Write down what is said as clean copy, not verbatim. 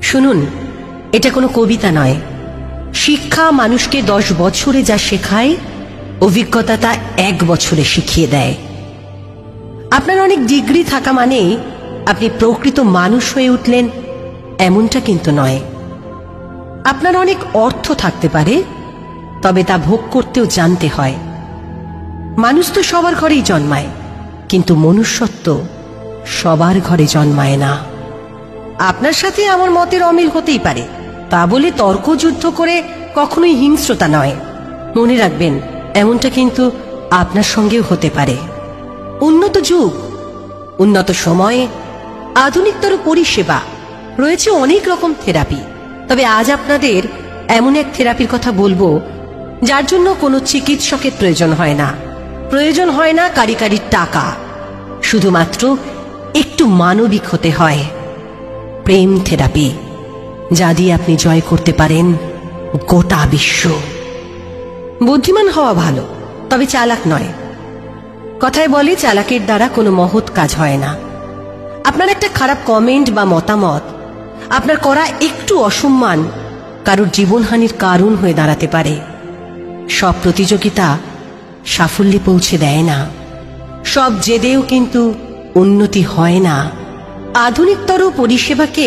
শুনুন, এটা কোনো কবিতা নয়। শিক্ষা মানুষকে 10 বছরে যা শেখায়, অভিজ্ঞতা তা 1 বছরে শিখিয়ে দেয়। আপনার অনেক ডিগ্রি থাকা মানে আপনি প্রকৃত মানুষ হয়ে উঠলেন এমনটা কিন্তু নয়। আপনার অনেক অর্থ থাকতে পারে, তবে তা ভোগ করতেও জানতে হয়। মানুষ তো সবার ঘরেই জন্মায়, কিন্তু মনুষ্যত্ব সবার ঘরে জন্মায় না। আপনার সাথে আমার মতের অমিল হতেই পারে, তা বলে তর্কযুদ্ধ করে কখনোই হিংস্রতা নয়। মনে রাখবেন, এমনটা কিন্তু আপনার সঙ্গেও হতে পারে। উন্নত যুগ, উন্নত সময়ে, আধুনিকতর পরিষেবা, রয়েছে অনেক রকম থেরাপি। তবে আজ আপনাদের এমন এক থেরাপির কথা বলবো যার জন্য কোনো চিকিৎসকের প্রয়োজন হয় না, প্রয়োজন হয় না কারিগরি টাকা, শুধুমাত্র একটু মানবিক হতে হয়। প্রেম থেরাপি, যা দিয়ে আপনি জয় করতে পারেন গোটা বিশ্ব। বুদ্ধিমান হওয়া ভালো, তবে চালাক নয়। কথায় বলে, চালাকের দ্বারা কোনো মহৎ কাজ হয় না। আপনার একটা খারাপ কমেন্ট বা মতামত, আপনার করা একটু অসম্মান কারোর জীবনহানির কারণ হয়ে দাঁড়াতে পারে। সব প্রতিযোগিতা সাফল্যে পৌঁছে দেয় না, সব জেদেও কিন্তু উন্নতি হয় না। আধুনিকতর পরিষেবাকে